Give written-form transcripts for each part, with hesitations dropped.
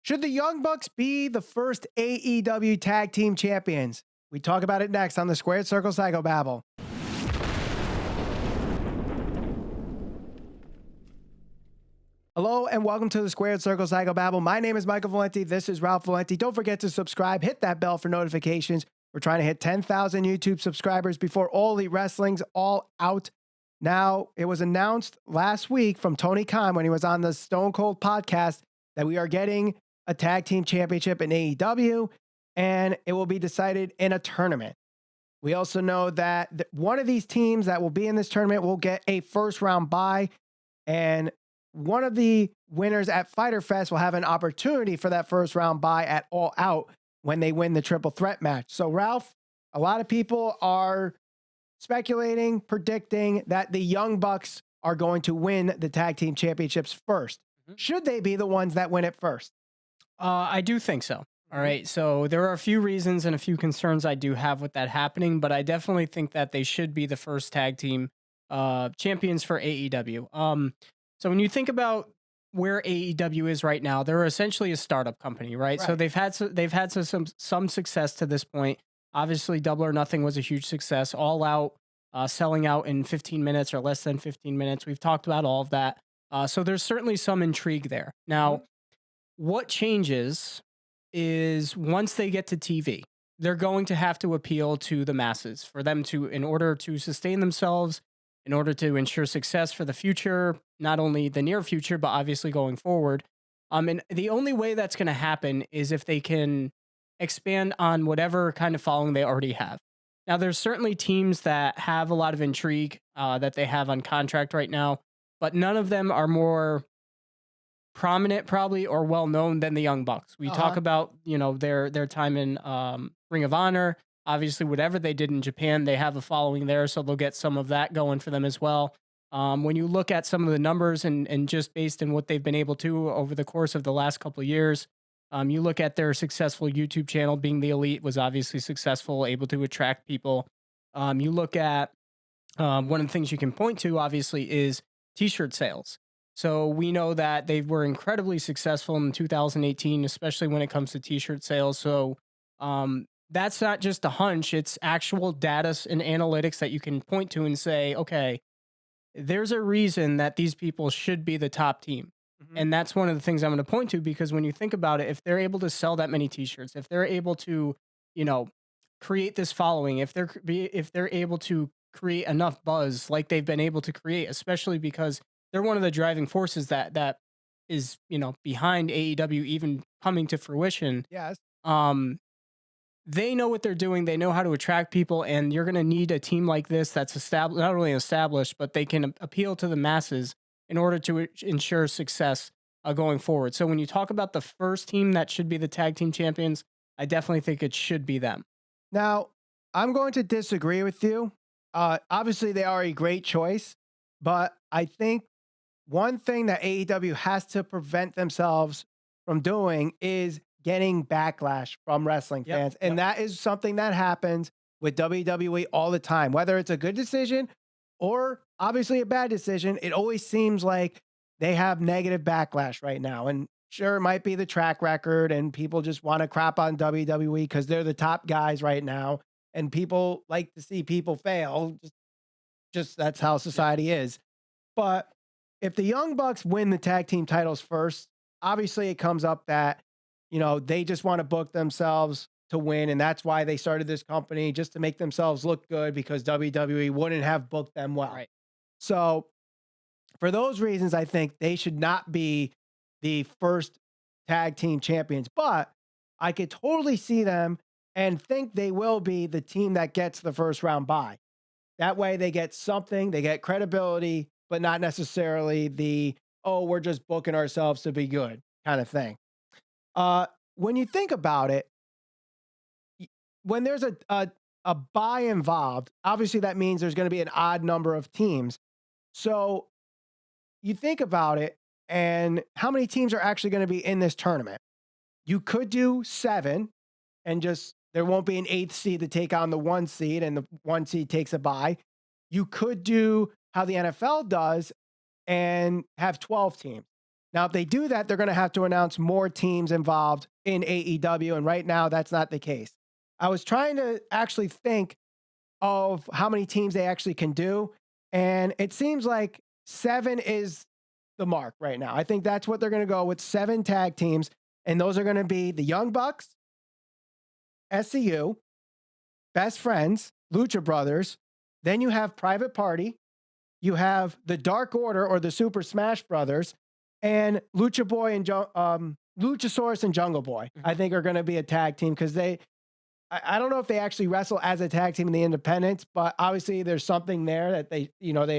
Should the Young Bucks be the first AEW Tag Team Champions? We talk about it next on the Squared Circle Psychobabble. Hello and welcome to the Squared Circle Psychobabble. My name is Michael Valenti. This is Ralph Valenti. Don't forget to subscribe. Hit that bell for notifications. We're trying to hit 10,000 YouTube subscribers before All Elite Wrestling's All Out. Now, it was announced last week from Tony Khan when he was on the Stone Cold podcast that we are getting a tag team championship in AEW, and it will be decided in a tournament. We also know that one of these teams that will be in this tournament will get a first round bye, and one of the winners at Fyter Fest will have an opportunity for that first round bye at All Out when they win the triple threat match. So, Ralph, a lot of people are speculating, predicting that the Young Bucks are going to win the tag team championships first. Should they be the ones that win it first? I do think so. All right. So there are a few reasons and a few concerns I do have with that happening, but I definitely think that they should be the first tag team champions for AEW. So when you think about where AEW is right now, they're essentially a startup company, right? So they've had some success to this point. Obviously, Double or Nothing was a huge success. All Out, selling out in 15 minutes or less than 15 minutes. We've talked about all of that. So there's certainly some intrigue there. Now, what changes is once they get to TV, they're going to have to appeal to the masses for them to, in order to sustain themselves, in order to ensure success for the future, not only the near future, but obviously going forward. And the only way that's going to happen is if they can expand on whatever kind of following they already have. Now, there's certainly teams that have a lot of intrigue that they have on contract right now, but none of them are more prominent probably or well known than the Young Bucks. We talk about, their time in Ring of Honor. Obviously, whatever they did in Japan, they have a following there, so they'll get some of that going for them as well. When you look at some of the numbers and just based on what they've been able to over the course of the last couple of years, you look at their successful YouTube channel, Being the Elite was obviously successful, able to attract people. You look at one of the things you can point to, obviously, is t-shirt sales. So we know that they were incredibly successful in 2018, especially when it comes to t-shirt sales. So that's not just a hunch. It's actual data and analytics that you can point to and say, okay, there's a reason that these people should be the top team. And that's one of the things I'm going to point to, because when you think about it, if they're able to sell that many t-shirts, if they're able to, create this following, if they're able to create enough buzz like they've been able to create, especially because they're one of the driving forces that is, behind AEW even coming to fruition. Yes. They know what they're doing. They know how to attract people, and you're going to need a team like this that's established, not only established, but they can appeal to the masses in order to ensure success going forward. So when you talk about the first team that should be the tag team champions, I definitely think it should be them. Now, I'm going to disagree with you. Obviously, they are a great choice, but I think one thing that AEW has to prevent themselves from doing is getting backlash from wrestling fans. And that is something that happens with WWE all the time, whether it's a good decision or obviously a bad decision. It always seems like they have negative backlash right now. And sure, it might be the track record and people just want to crap on WWE because they're the top guys right now. And people like to see people fail. Just that's how society is. But if the Young Bucks win the tag team titles first, obviously it comes up that, they just want to book themselves to win. And that's why they started this company, just to make themselves look good, because WWE wouldn't have booked them well. Right. So for those reasons, I think they should not be the first tag team champions, but I could totally see them and think they will be the team that gets the first round bye. That way they get something, they get credibility, but not necessarily we're just booking ourselves to be good kind of thing. When you think about it, when there's a bye involved, obviously that means there's going to be an odd number of teams. So you think about it, and how many teams are actually going to be in this tournament? You could do 7 and there won't be an 8th seed to take on the 1 seed, and the 1 seed takes a bye. You could do how the NFL does and have 12 teams. Now, if they do that, they're going to have to announce more teams involved in AEW. And right now, that's not the case. I was trying to actually think of how many teams they actually can do. And it seems like 7 is the mark right now. I think that's what they're going to go with, 7 tag teams. And those are going to be the Young Bucks, SCU, Best Friends, Lucha Brothers. Then you have Private Party. You have the Dark Order or the Super Smash Brothers, and Luchasaurus and Jungle Boy. I think are going to be a tag team because I don't know if they actually wrestle as a tag team in the independents, but obviously there's something there that they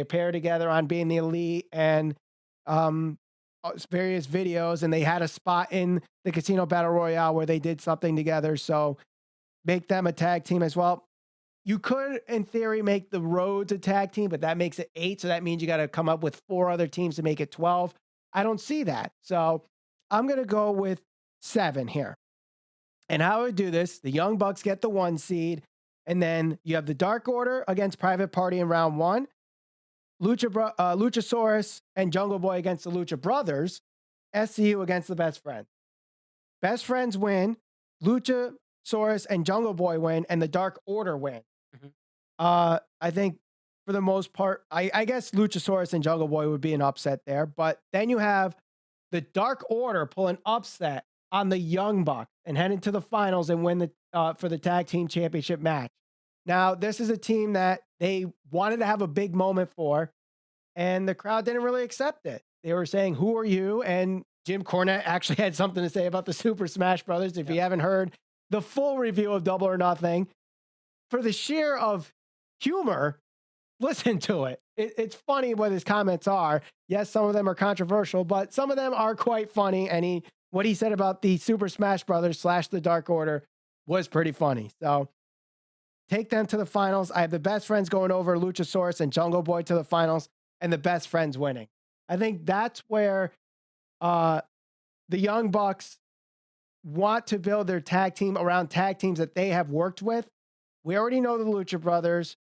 pair together on being the Elite and various videos, and they had a spot in the Casino Battle Royale where they did something together. So make them a tag team as well. You could, in theory, make the Rhodes a tag team, but that makes it 8. So that means you got to come up with 4 other teams to make it 12. I don't see that. So I'm going to go with 7 here. And how I would do this, the Young Bucks get the 1 seed, and then you have the Dark Order against Private Party in round 1, Luchasaurus and Jungle Boy against the Lucha Brothers, SCU against the Best Friends. Best Friends win, Luchasaurus and Jungle Boy win, and the Dark Order win. I think for the most part, I guess Luchasaurus and Jungle Boy would be an upset there, but then you have the Dark Order pull an upset on the Young Bucks and head into the finals and win for the Tag Team Championship match. Now, this is a team that they wanted to have a big moment for, and the crowd didn't really accept it. They were saying, "Who are you?" And Jim Cornette actually had something to say about the Super Smash Brothers. If you haven't heard the full review of Double or Nothing, for the sheer of humor, listen to it. It's funny what his comments are. Yes, some of them are controversial, but some of them are quite funny. And what he said about the Super Smash Brothers / the Dark Order was pretty funny. So take them to the finals. I have the Best Friends going over Luchasaurus and Jungle Boy to the finals, and the Best Friends winning. I think that's where the Young Bucks want to build their tag team around tag teams that they have worked with. We already know the Lucha Brothers.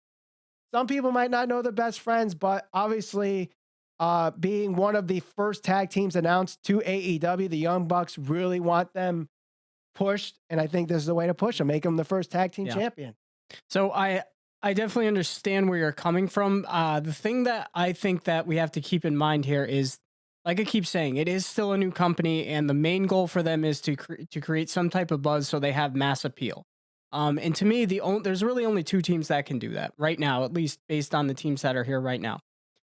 Some people might not know the Best Friends, but obviously being one of the first tag teams announced to AEW, the Young Bucks really want them pushed, and I think this is the way to push them, make them the first tag team champion. So I definitely understand where you're coming from. The thing that I think that we have to keep in mind here is, like I keep saying, it is still a new company, and the main goal for them is to create some type of buzz so they have mass appeal. And to me, there's really only 2 teams that can do that right now, at least based on the teams that are here right now.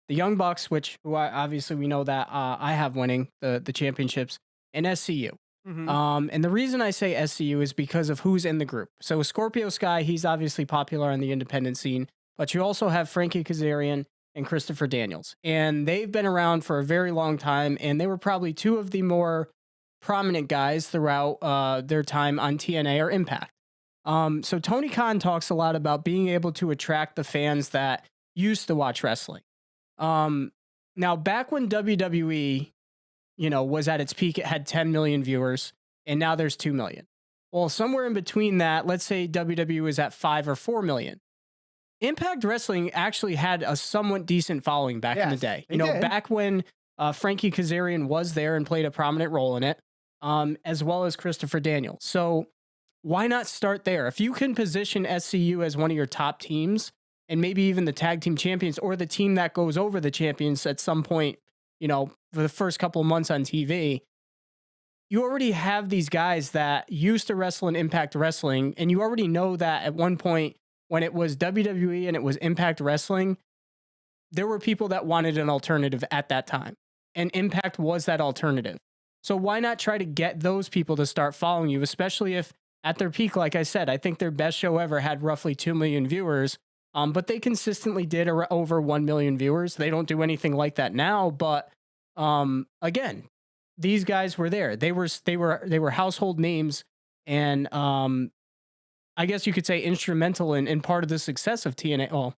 The Young Bucks, obviously we know that I have winning the championships, and SCU. And the reason I say SCU is because of who's in the group. So Scorpio Sky, he's obviously popular on the independent scene, but you also have Frankie Kazarian and Christopher Daniels. And they've been around for a very long time, and they were probably 2 of the more prominent guys throughout their time on TNA or Impact. So Tony Khan talks a lot about being able to attract the fans that used to watch wrestling. Now, back when WWE, was at its peak, it had 10 million viewers, and now there's 2 million. Well, somewhere in between that, let's say WWE is at 5 or 4 million. Impact Wrestling actually had a somewhat decent following back in the day. Back when Frankie Kazarian was there and played a prominent role in it, as well as Christopher Daniels. So why not start there? If you can position SCU as one of your top teams, and maybe even the tag team champions or the team that goes over the champions at some point, for the first couple of months on TV, you already have these guys that used to wrestle in Impact Wrestling, and you already know that at one point when it was WWE and it was Impact Wrestling, there were people that wanted an alternative at that time, and Impact was that alternative. So why not try to get those people to start following you, especially if at their peak, like I said, I think their best show ever had roughly 2 million viewers, but they consistently did over 1 million viewers. They don't do anything like that now, but again, these guys were there. They were household names, and I guess you could say instrumental in part of the success of TNA. Well,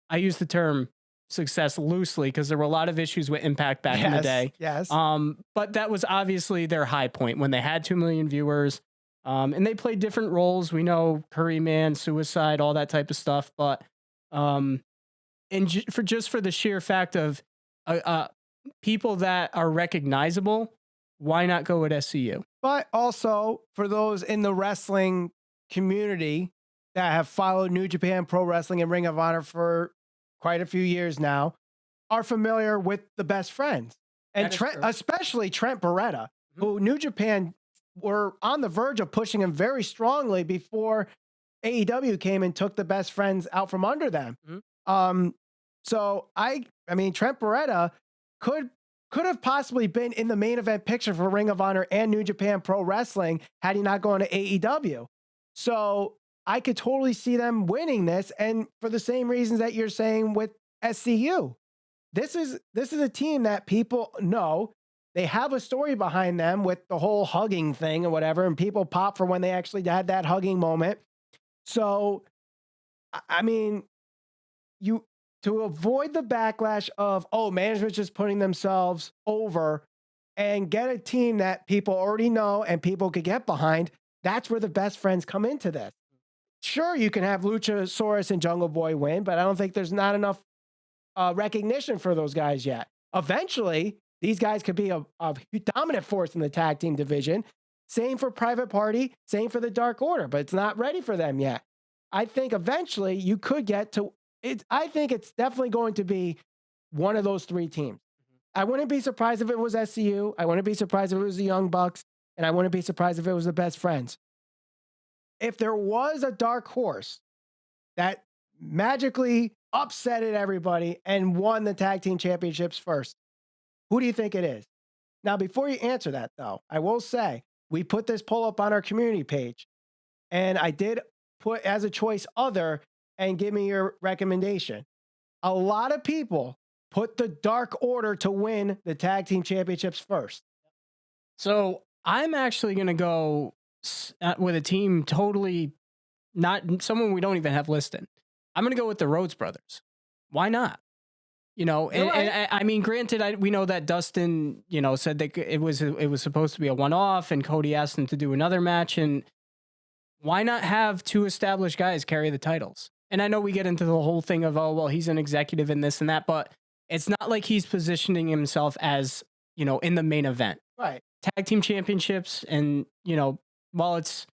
I use the term success loosely because there were a lot of issues with Impact back in the day. Yes. But that was obviously their high point when they had 2 million viewers. And they played different roles. We know Curry Man, Suicide, all that type of stuff. But for the sheer fact of people that are recognizable, why not go with SCU? But also for those in the wrestling community that have followed New Japan Pro Wrestling and Ring of Honor for quite a few years now, are familiar with the Best Friends. And especially Trent Beretta, who New Japan were on the verge of pushing him very strongly before AEW came and took the Best Friends out from under them. So I mean, Trent Beretta could have possibly been in the main event picture for Ring of Honor and New Japan Pro Wrestling had he not gone to AEW. So I could totally see them winning this, and for the same reasons that you're saying with SCU. This is a team that people know. They have a story behind them with the whole hugging thing or whatever, and people pop for when they actually had that hugging moment. So, I mean, to avoid the backlash of, oh, management's just putting themselves over, and get a team that people already know and people could get behind, that's where the Best Friends come into this. Sure, you can have Luchasaurus and Jungle Boy win, but I don't think there's not enough recognition for those guys yet. Eventually, these guys could be a dominant force in the tag team division. Same for Private Party, same for the Dark Order, but it's not ready for them yet. I think eventually you could get to it. I think it's definitely going to be one of those three teams. I wouldn't be surprised if it was SCU. I wouldn't be surprised if it was the Young Bucks, and I wouldn't be surprised if it was the Best Friends. If there was a dark horse that magically upsetted everybody and won the tag team championships first, who do you think it is? Now, before you answer that, though, I will say we put this poll up on our community page, and I did put as a choice other and give me your recommendation. A lot of people put the Dark Order to win the tag team championships first. So I'm actually going to go with a team totally not someone we don't even have listed. I'm going to go with the Rhodes Brothers. Why not? You know, and I mean, granted, we know that Dustin, you know, said that it was supposed to be a one-off, and Cody asked him to do another match, and why not have two established guys carry the titles? And I know we get into the whole thing of, oh, well, he's an executive in this and that, but it's not like he's positioning himself as, you know, in the main event. Right. Tag team championships, and, you know, while it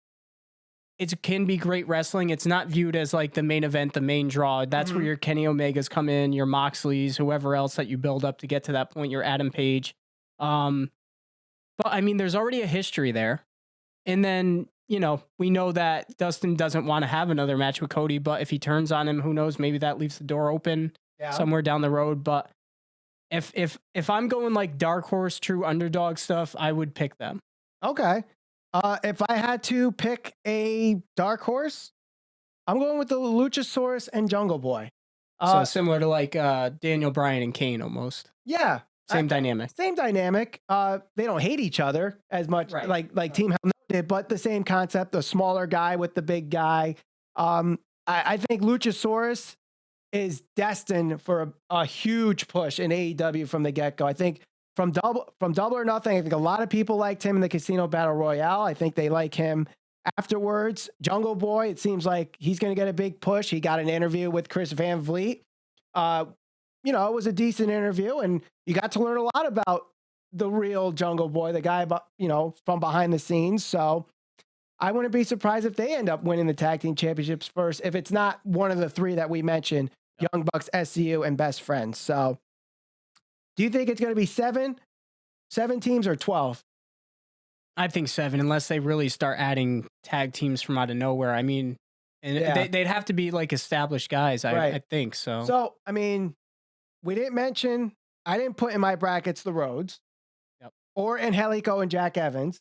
can be great wrestling, it's not viewed as like the main event, the main draw. That's where your Kenny Omegas come in, your Moxleys, whoever else that you build up to get to that point, your Adam Page. But I mean, there's already a history there. And then, you know, we know that Dustin doesn't want to have another match with Cody, but if he turns on him, who knows, maybe that leaves the door open somewhere down the road. But if I'm going like dark horse, true underdog stuff, I would pick them. Okay. If I had to pick a dark horse, I'm going with the Luchasaurus and Jungle Boy. So similar to like Daniel Bryan and Kane almost. Yeah. Same dynamic. Same dynamic. They don't hate each other as much like Team Hell No did, but the same concept, the smaller guy with the big guy. I think Luchasaurus is destined for a huge push in AEW from the get-go. I think from Double or Nothing, I think a lot of people liked him in the Casino Battle Royale. I think they like him afterwards. Jungle Boy, it seems like he's going to get a big push. He got an interview with Chris Van Vliet. You know, it was a decent interview, and you got to learn a lot about the real Jungle Boy, the guy, you know, from behind the scenes. So I wouldn't be surprised if they end up winning the tag team championships first, if it's not one of the three that we mentioned, Young Bucks, SCU, and Best Friends. So do you think it's going to be seven teams or 12? I think 7, unless they really start adding tag teams from out of nowhere. I mean, and they'd have to be like established guys, I think. So, I mean, I didn't put in my brackets the Rhodes or Angelico and Jack Evans.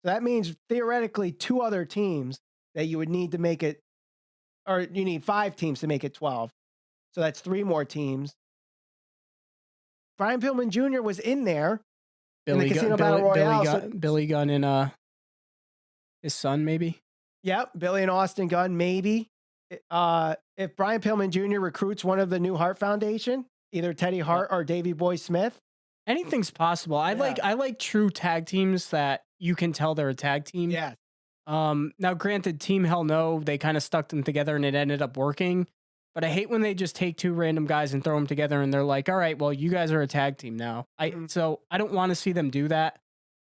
So that means theoretically 2 other teams that you would need to make it, or you need 5 teams to make it 12. So that's 3 more teams. Brian Pillman Jr. was in there in the Casino Battle Royale. Billy Gunn and his son, maybe? Yep, Billy and Austin Gunn, maybe. If Brian Pillman Jr. recruits one of the New Heart Foundation, either Teddy Hart or Davey Boy Smith. Anything's possible. I like true tag teams that you can tell they're a tag team. Yeah. Now, granted, Team Hell No, they kind of stuck them together and it ended up working. But I hate when they just take two random guys and throw them together and they're like, all right, well, you guys are a tag team now. So I don't want to see them do that.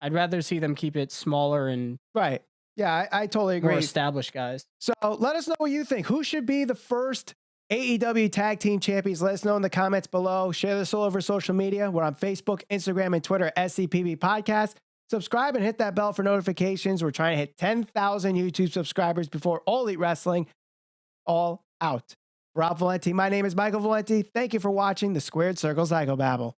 I'd rather see them keep it smaller and Right. Yeah, I totally agree. more established guys. So let us know what you think. Who should be the first AEW Tag Team Champions? Let us know in the comments below. Share this all over social media. We're on Facebook, Instagram, and Twitter, SCPB Podcast. Subscribe and hit that bell for notifications. We're trying to hit 10,000 YouTube subscribers before All Elite Wrestling. All out. Rob Valenti. My name is Michael Valenti. Thank you for watching the Squared Circle Psychobabble.